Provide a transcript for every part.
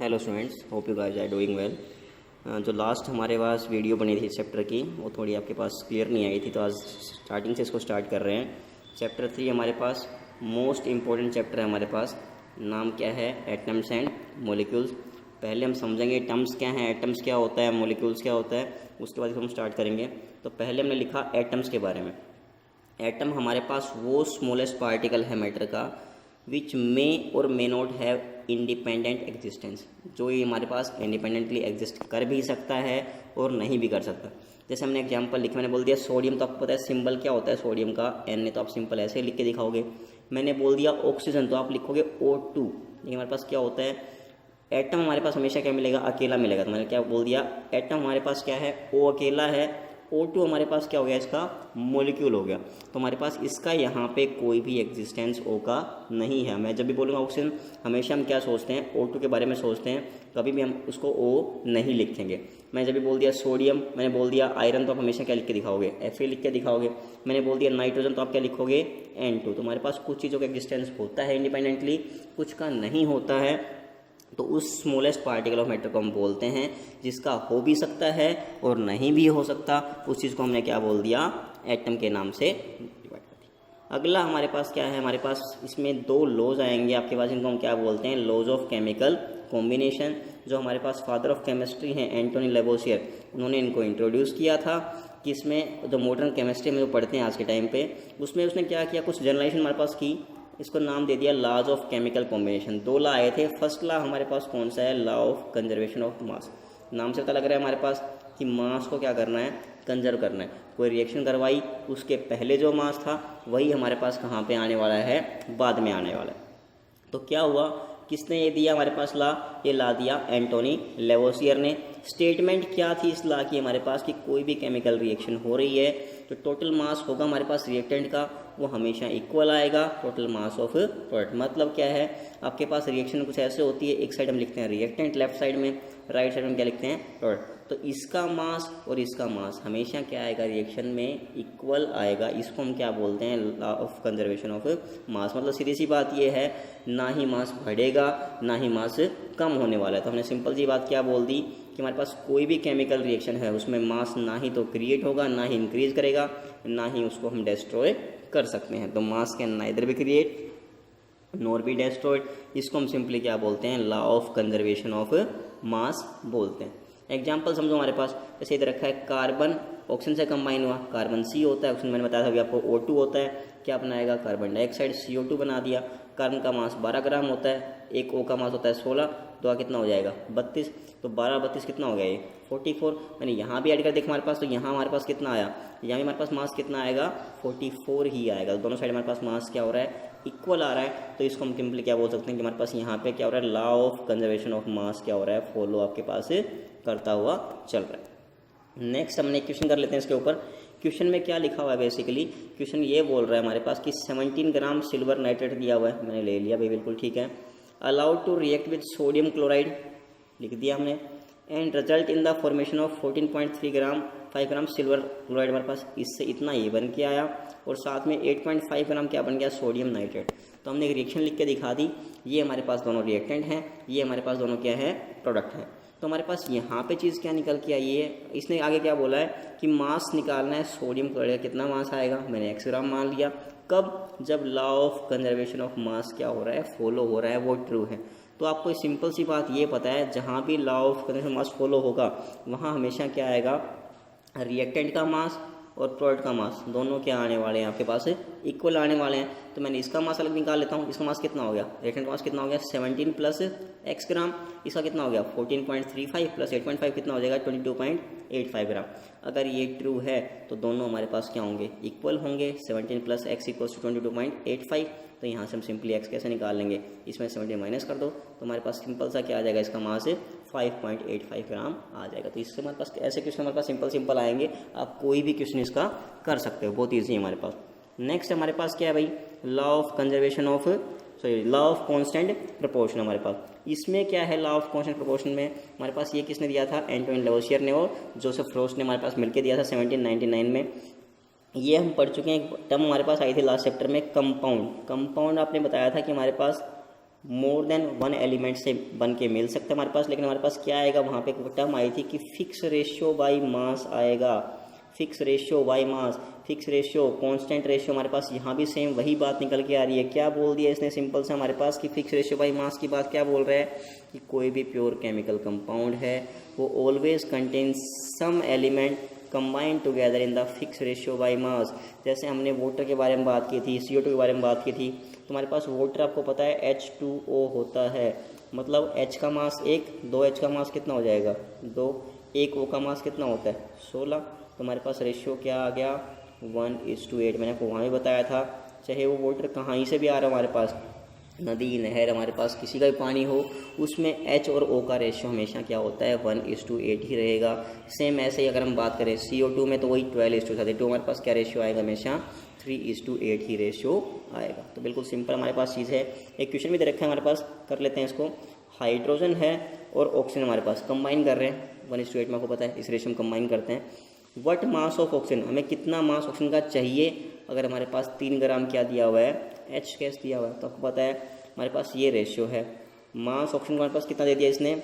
Hello students, hope you guys are doing well. जो last हमारे पास वीडियो बनी थी चैप्टर की, वो थोड़ी आपके पास क्लियर नहीं आई थी, तो आज स्टार्टिंग से इसको स्टार्ट कर रहे हैं। चैप्टर 3 हमारे पास मोस्ट इम्पोर्टेंट चैप्टर है। हमारे पास नाम क्या है? Atoms and molecules. पहले हम समझेंगे एटम्स क्या हैं, एटम्स क्या होता है, मॉलिक्यूल्स क्या होता है, उसके बाद हम स्टार्ट करेंगे। तो पहले हमने लिखा एटम्स के बारे में। एटम हमारे पास वो स्मॉलेस्ट पार्टिकल है मैटर का विच मे और may not have independent existence, जो ये हमारे पास इंडिपेंडेंटली एग्जिस्ट कर भी सकता है और नहीं भी कर सकता। जैसे हमने एग्जांपल लिखा, मैंने बोल दिया सोडियम, तो आपको पता है सिंबल क्या होता है सोडियम का, Na, तो आप सिंपल ऐसे लिख के दिखाओगे। मैंने बोल दिया ऑक्सीजन, तो आप लिखोगे O2। ये हमारे पास क्या होता है? एटम हमारे पास हमेशा क्या मिलेगा? अकेला मिलेगा। तो मैंने क्या बोल दिया, एटम हमारे पास क्या है? O अकेला है। O2 हमारे पास क्या हो गया? इसका मॉलिक्यूल हो गया। तो हमारे पास इसका यहाँ पे कोई भी एग्जिस्टेंस O का नहीं है। मैं जब भी बोलूँगा ऑक्सीजन, हमेशा हम क्या सोचते हैं? O2 के बारे में सोचते हैं, कभी भी हम उसको O नहीं लिखेंगे। मैं जब भी बोल दिया सोडियम, मैंने बोल दिया आयरन, तो आप हमेशा क्या लिख के दिखाओगे? Fa लिख के दिखाओगे। मैंने बोल दिया नाइट्रोजन, तो आप क्या लिखोगे? N2। तो हमारे पास कुछ चीज़ों का एग्जिस्टेंस होता है इंडिपेंडेंटली, कुछ का नहीं होता है। तो उस स्मॉलेस्ट पार्टिकल ऑफ मैटर को हम बोलते हैं, जिसका हो भी सकता है और नहीं भी हो सकता। उस चीज़ को हमने क्या बोल दिया? एटम के नाम से डिवाइड कर दिया। अगला हमारे पास क्या है? हमारे पास इसमें दो लॉज आएंगे आपके पास, इनको हम क्या बोलते हैं? Laws of chemical combination. जो हमारे पास फादर ऑफ केमिस्ट्री हैं एंटोनी लेवोसियर, उन्होंने इनको इंट्रोड्यूस किया था। कि इसमें जो मॉडर्न केमिस्ट्री में जो पढ़ते हैं आज के टाइम पे, उसमें उसने क्या किया? कुछ जनरलाइजेशन हमारे पास की, इसको नाम दे दिया लॉज ऑफ केमिकल कॉम्बिनेशन। दो लॉ आए थे। फर्स्ट लॉ हमारे पास कौन सा है? लॉ ऑफ कंजर्वेशन ऑफ मास। नाम से पता लग रहा है हमारे पास कि मास को क्या करना है? कंजर्व करना है। कोई रिएक्शन करवाई, उसके पहले जो मास था वही हमारे पास कहाँ पे आने वाला है? बाद में आने वाला है। तो क्या हुआ? किसने ये दिया हमारे पास लॉ? ये लॉ दिया एंटोनी लेवोसियर ने। स्टेटमेंट क्या थी इस लॉ की हमारे पास? कि कोई भी केमिकल रिएक्शन हो रही है तो टोटल मास होगा हमारे पास रिएक्टेंट का, वो हमेशा इक्वल आएगा टोटल मास ऑफ प्रोडक्ट। मतलब क्या है? आपके पास रिएक्शन कुछ ऐसे होती है, एक साइड हम लिखते हैं रिएक्टेंट लेफ्ट साइड में, राइट साइड में क्या लिखते हैं? प्रोडक्ट। तो इसका मास और इसका मास हमेशा क्या आएगा? रिएक्शन में इक्वल आएगा। इसको हम क्या बोलते हैं? लॉ ऑफ कंजर्वेशन ऑफ मास। मतलब सीधी सी बात ये है, ना ही मास बढ़ेगा ना ही मास कम होने वाला है। तो हमने सिंपल सी बात क्या बोल दी कि हमारे पास कोई भी केमिकल रिएक्शन है उसमें मास ना ही तो क्रिएट होगा, ना ही इंक्रीज करेगा, ना ही उसको हम डिस्ट्रॉय कर सकते हैं। तो मास can neither be create nor be destroyed. इसको हम सिंपली क्या बोलते हैं? लॉ ऑफ कंजर्वेशन ऑफ मास बोलते हैं। एग्जाम्पल समझो, हमारे पास जैसे इधर रखा है कार्बन, ऑक्सीजन से कंबाइन हुआ, कार्बन सी होता है, ऑक्सीजन मैंने बताया था अभी आपको O2 होता है, क्या बनाएगा? कार्बन डाइऑक्साइड, CO2 बना दिया। कार्बन का मास 12 ग्राम होता है, एक O का मास होता है 16, तो कितना हो जाएगा? 32। तो 12 32 कितना हो गया? ये 44। मैंने यहाँ भी ऐड कर देखा हमारे पास, तो यहाँ हमारे पास कितना आया? यहाँ भी हमारे पास मास कितना आएगा? 44 ही आएगा। दोनों साइड हमारे पास मास क्या हो रहा है? इक्वल आ रहा है। तो इसको हम सिंपली क्या बोल सकते हैं कि हमारे पास यहाँ पे क्या हो रहा है? लॉ ऑफ कंजर्वेशन ऑफ मास क्या हो रहा है? फॉलो आपके पास करता हुआ चल रहा है। नेक्स्ट हमने क्वेश्चन कर लेते हैं इसके ऊपर। क्वेश्चन में क्या लिखा हुआ है? बेसिकली क्वेश्चन ये बोल रहा है हमारे पास कि 17 ग्राम सिल्वर नाइट्रेट दिया हुआ है, मैंने ले लिया भाई, बिल्कुल ठीक है। Allowed to react with sodium chloride लिख दिया हमने, and result in the formation of 14.3 gram 5 gram silver chloride. हमारे पास इससे इतना ये बन के आया, और साथ में 8.5 ग्राम क्या बन गया? Sodium nitrate. तो हमने एक रिएक्शन लिख के दिखा दी। ये हमारे पास दोनों रिएक्टेंट हैं, ये हमारे पास दोनों क्या है? प्रोडक्ट हैं। तो हमारे पास यहाँ पे चीज़ क्या निकल के आई है? इसने आगे क्या बोला है कि मास निकालना है सोडियम क्लोराइड, कितना मास आएगा? मैंने x ग्राम मान लिया। कब? जब लॉ ऑफ कंजर्वेशन ऑफ मास क्या हो रहा है? फॉलो हो रहा है, वो ट्रू है। तो आपको सिंपल सी बात ये पता है, जहाँ भी law of conservation mass follow होगा वहाँ हमेशा क्या आएगा? रिएक्टेंट का मास और प्रोडक्ट का मास दोनों क्या आने वाले हैं? आपके पास इक्वल आने वाले हैं। तो मैंने इसका मास अलग निकाल लेता हूँ। इसका मास कितना हो गया? रिएक्टेंट का मास कितना हो गया? 17 प्लस x ग्राम। इसका कितना हो गया? 14.35 प्लस 8.5 कितना हो जाएगा? 22.85 ग्राम। अगर ये ट्रू है तो दोनों हमारे पास क्या होंगे? इक्वल होंगे। 17 प्लस x इक्वल्स टू 22.85। तो यहाँ से हम सिंपली x कैसे निकाल लेंगे? इसमें 17 माइनस कर दो, तो हमारे पास सिंपल सा क्या आ जाएगा? इसका मास 5.85 ग्राम आ जाएगा। तो इससे हमारे पास ऐसे क्वेश्चन हमारे पास सिंपल आएंगे। आप कोई भी क्वेश्चन इसका कर सकते हो, बहुत ईजी है हमारे पास। नेक्स्ट हमारे पास क्या है भाई? Law of conservation of law of constant proportion. हमारे पास इसमें क्या है? लॉ ऑफ कांस्टेंट प्रोपोर्शन में हमारे पास ये किसने दिया था? एंटोनी लेवोसियर ने और जोसेफ फ्रोस्ट ने हमारे पास मिलकर दिया था 1799 में। ये हम पढ़ चुके हैं। एक टर्म हमारे पास आई थी लास्ट चैप्टर में, कंपाउंड। कंपाउंड आपने बताया था कि हमारे पास मोर देन वन एलिमेंट से बन के मिल सकता है हमारे पास, लेकिन हमारे पास क्या आएगा, वहाँ पे एक टर्म आई थी कि फिक्स रेशियो बाई मास आएगा, fix ratio by mass, fix ratio, constant ratio. हमारे पास यहाँ भी सेम वही बात निकल के आ रही है। क्या बोल दिया इसने सिंपल से हमारे पास कि फिक्स रेशियो बाई मास की बात क्या बोल रहा है कि कोई भी प्योर केमिकल कंपाउंड है वो always contain some element combined together in the fix ratio by mass. जैसे हमने वाटर के बारे में बात की थी, CO2 के बारे में बात की थी, तो हमारे पास वाटर आपको पता है H2O होता है, मतलब H का मास 1, 2H का मास कितना हो जाएगा 2, 1 O का मास कितना होता है 16। तो हमारे पास रेशियो क्या आ गया 1:8। मैंने आपको वहाँ भी बताया था, चाहे वो वाटर कहाँ ही से भी आ रहा है हमारे पास, नदी नहर, हमारे पास किसी का भी पानी हो, उसमें H और O का रेशियो हमेशा क्या होता है 1:8 ही रहेगा। सेम ऐसे ही अगर हम बात करें CO2 में तो वही 12:32, हमारे पास क्या रेशियो आएगा हमेशा 3:8 ही रेशियो आएगा। तो बिल्कुल सिंपल हमारे पास चीज़ है। एक क्वेश्चन भी दे रखा है हमारे पास, कर लेते हैं इसको। हाइड्रोजन है और ऑक्सीजन हमारे पास कंबाइन कर रहे हैं 1:8 में, आपको पता है इस रेशियो में कंबाइन करते हैं। वट मास ऑफ ऑक्सीजन, हमें कितना मास ऑक्सीजन का चाहिए, अगर हमारे पास 3 ग्राम क्या दिया हुआ है H गैस दिया हुआ है, तो आपको पता है हमारे पास ये रेशियो है। मास ऑक्सीजन हमारे पास कितना दे दिया इसने,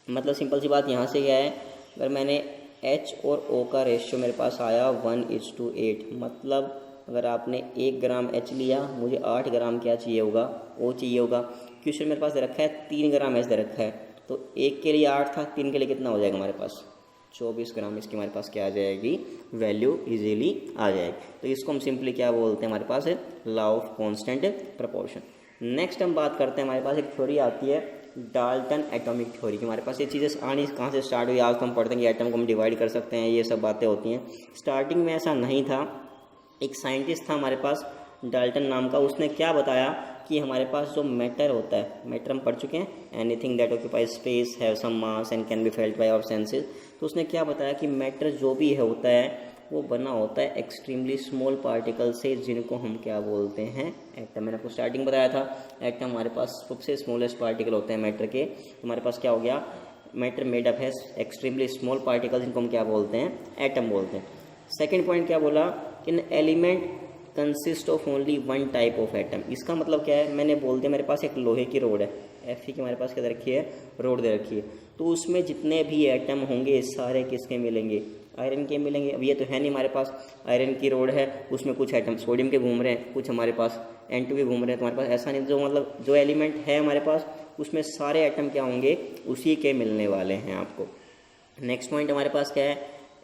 मतलब सिंपल सी बात यहाँ से क्या है, अगर मैंने H और O का रेशियो मेरे पास आया 1:8, मतलब अगर आपने 1 ग्राम H लिया, मुझे 8 ग्राम क्या चाहिए होगा O चाहिए होगा। क्वेश्चन मेरे पास दे रखा है 3 ग्राम H दे रखा है, तो 1 के लिए 8 था, 3 के लिए कितना हो जाएगा हमारे पास 24 ग्राम इसकी हमारे पास क्या आ जाएगी वैल्यू इजीली आ जाएगी। तो इसको हम सिंपली क्या बोलते हैं हमारे पास है law of constant proportion. Next हम बात करते हैं, हमारे पास एक थ्योरी आती है डाल्टन एटॉमिक थ्योरी की। हमारे पास ये चीज़ें आनी कहाँ से स्टार्ट हुई, आज तो हम पढ़ते हैं कि एटम को हम डिवाइड कर सकते हैं, ये सब बातें होती हैं। स्टार्टिंग में ऐसा नहीं था, एक साइंटिस्ट था हमारे पास डाल्टन नाम का, उसने क्या बताया कि हमारे पास जो मैटर होता है, मैटर हम पढ़ चुके हैं, anything that occupies space have some mass and can be felt by our senses. तो उसने क्या बताया कि मैटर जो भी है होता है वो बना होता है एक्सट्रीमली स्मॉल पार्टिकल से, जिनको हम क्या बोलते हैं एटम। मैंने आपको स्टार्टिंग बताया था एटम हमारे पास सबसे स्मॉलेस्ट पार्टिकल होते हैं मैटर के। तो हमारे पास क्या हो गया, मैटर मेड अप है एक्सट्रीमली स्मॉल पार्टिकल, जिनको हम क्या बोलते हैं एटम बोलते हैं। सेकेंड पॉइंट क्या बोला, an element consist of only one type of atom. इसका मतलब क्या है, मैंने बोल दिया मेरे पास एक लोहे की रोड है, Fe की हमारे पास क्या दे रखी है रोड दे रखी है, तो उसमें जितने भी एटम होंगे सारे किसके मिलेंगे आयरन के मिलेंगे। अब ये तो है नहीं हमारे पास आयरन की रोड है, उसमें कुछ एटम सोडियम के घूम रहे हैं, कुछ हमारे पास N2 के घूम रहे हैं, तो हमारे पास ऐसा नहीं, जो मतलब जो एलिमेंट है हमारे पास उसमें सारे एटम क्या होंगे उसी के मिलने वाले हैं आपको। नेक्स्ट पॉइंट हमारे पास क्या है,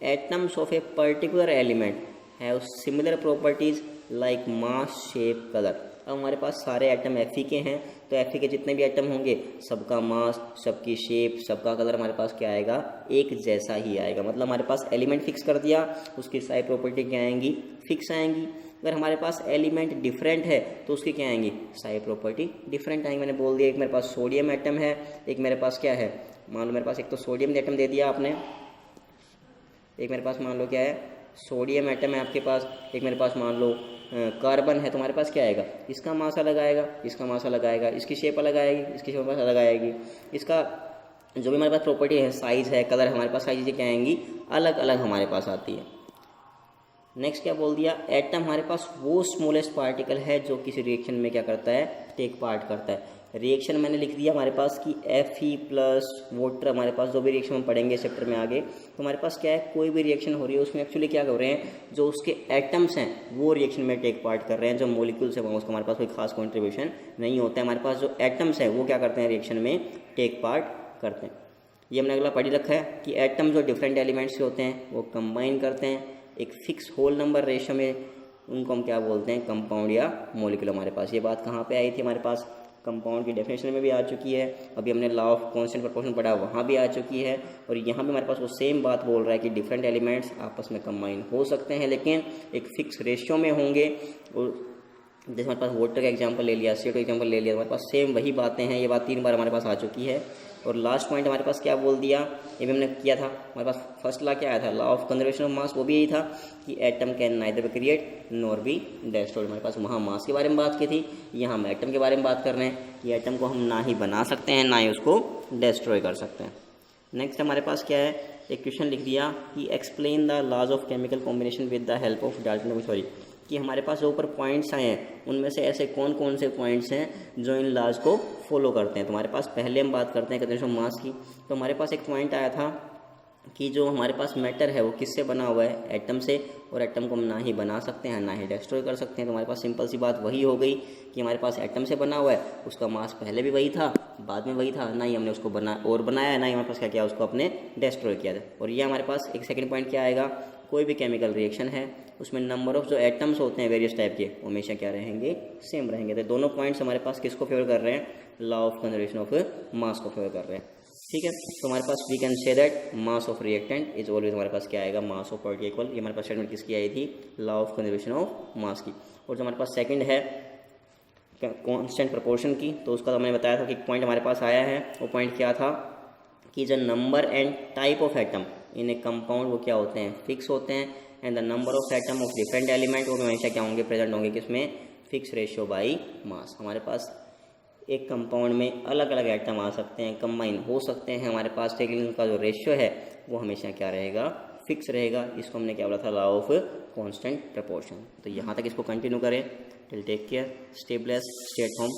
atoms of a particular element have similar properties like mass shape colour. अब हमारे पास सारे एटम Fe के हैं, तो Fe के जितने भी एटम होंगे सबका मास, सबकी शेप, सबका कलर हमारे पास क्या आएगा एक जैसा ही आएगा। मतलब हमारे पास एलिमेंट फिक्स कर दिया, उसकी सारी प्रॉपर्टी क्या आएंगी फिक्स आएंगी। अगर हमारे पास एलिमेंट डिफरेंट है तो उसकी क्या आएंगी सारी प्रॉपर्टी डिफरेंट आएंगी। मैंने बोल दिया एक मेरे पास सोडियम एटम है, एक मेरे पास क्या है, मान लो मेरे पास एक तो सोडियम एटम दे दिया आपने, एक मेरे पास मान लो क्या है सोडियम एटम है आपके पास, एक मेरे पास मान लो कार्बन है, तो हमारे पास क्या आएगा इसका मास अलग आएगा, इसका मास अलग आएगा, इसकी शेप अलग आएगी, इसकी शेप अलग आएगी, इसका जो भी हमारे पास प्रॉपर्टी है साइज़ है कलर हमारे पास सारी चीज़ें क्या आएंगी अलग अलग हमारे पास आती है। नेक्स्ट क्या बोल दिया, एटम हमारे पास वो स्मॉलेस्ट पार्टिकल है जो किसी रिएक्शन में क्या करता है टेक पार्ट करता है। रिएक्शन मैंने लिख दिया हमारे पास कि Fe प्लस वाटर, हमारे पास जो भी रिएक्शन हम पढ़ेंगे चैप्टर में आगे, तो हमारे पास क्या है कोई भी रिएक्शन हो रही है उसमें एक्चुअली क्या कर रहे हैं जो उसके एटम्स हैं वो रिएक्शन में टेक पार्ट कर रहे हैं, जो मॉलिक्यूल्स है उसका हमारे पास कोई खास कॉन्ट्रीब्यूशन नहीं होता है। हमारे पास जो एटम्स हैं वो क्या करते हैं रिएक्शन में टेक पार्ट करते हैं। ये हमने अगला पढ़ रखा है कि एटम जो डिफरेंट एलिमेंट्स के होते हैं वो कंबाइन करते हैं एक फिक्स होल नंबर रेशियो में, उनको हम क्या बोलते हैं कंपाउंड या मॉलिक्यूल। हमारे पास ये बात कहाँ पे आई थी, हमारे पास कंपाउंड की डेफिनेशन में भी आ चुकी है, अभी हमने लॉ ऑफ कांस्टेंट प्रपोर्शन पढ़ा वहाँ भी आ चुकी है, और यहाँ भी हमारे पास वो सेम बात बोल रहा है कि डिफरेंट एलिमेंट्स आपस में कंबाइन हो सकते हैं लेकिन एक फिक्स रेशियो में होंगे। और जैसे हमारे पास वाटर का एग्जांपल ले लिया, CO2 एग्जांपल ले लिया, हमारे पास सेम वही बातें हैं, ये बात 3 बार हमारे पास आ चुकी है। और लास्ट पॉइंट हमारे पास क्या बोल दिया, ये भी हमने किया था, हमारे पास फर्स्ट लॉ क्या आया था लॉ ऑफ कंजर्वेशन ऑफ मास, वो भी यही था कि atom can neither be create nor be destroyed. हमारे पास वहाँ मास के बारे में बात की थी, यहाँ हम एटम के बारे में बात कर रहे हैं, ये एटम को हम ना ही बना सकते हैं ना ही उसको डिस्ट्रॉय कर सकते हैं। नेक्स्ट हमारे पास क्या है, एक क्वेश्चन लिख दिया कि explain the laws of chemical combination with the help of Dalton. Sorry, कि हमारे पास जो ऊपर पॉइंट्स आए हैं उनमें से ऐसे कौन कौन से पॉइंट्स हैं जो इन लॉज को फॉलो करते हैं। तो हमारे पास पहले हम बात करते हैं कंजर्वेशन ऑफ मास की। तो हमारे पास एक पॉइंट आया था कि जो हमारे पास मैटर है वो किससे बना हुआ है, एटम से, और एटम को हम ना ही बना सकते हैं ना ही डिस्ट्रॉय कर सकते हैं। तो हमारे पास सिंपल सी बात वही हो गई कि हमारे पास एटम से बना हुआ है, उसका मास पहले भी वही था, बाद में वही था, ना ही हमने उसको बनाया, ना ही हमारे पास क्या किया, उसको अपने डिस्ट्रॉय किया था। और ये हमारे पास एक सेकंड पॉइंट क्या आएगा, कोई भी केमिकल रिएक्शन है उसमें नंबर ऑफ जो एटम्स होते हैं वेरियस टाइप के, वो हमेशा क्या रहेंगे, सेम रहेंगे। तो दोनों पॉइंट्स हमारे पास किसको फेवर कर रहे हैं, law of conservation of mass को फेवर कर रहे हैं। ठीक है, तो हमारे पास we can say that mass of reactant is always, हमारे पास क्या आएगा, मास ऑफ पार्टिकल इक्वल। ये हमारे पास स्टेटमेंट किसकी आई थी, लॉ ऑफ कंजर्वेशन ऑफ मास की। और जो हमारे पास सेकंड है कांस्टेंट प्रोपोर्शन की, तो उसका तो मैंने बताया था कि पॉइंट हमारे पास आया है। वो पॉइंट क्या था कि जो number and type of atom in A compound वो क्या होते हैं, फिक्स होते हैं, and the number of atom of different element वो हमेशा क्या होंगे, प्रेजेंट होंगे, किसमें, फिक्स रेशियो बाई मास। हमारे पास एक कंपाउंड में अलग अलग एटम आ सकते हैं, कंबाइन हो सकते हैं हमारे पास, लेकिन उनका जो रेशियो है वो हमेशा क्या रहेगा, फिक्स रहेगा। इसको हमने क्या बोला था, लॉ ऑफ कांस्टेंट प्रोपोर्शन। तो यहाँ तक इसको कंटिन्यू करें। Till take care, stay blessed, stay at home.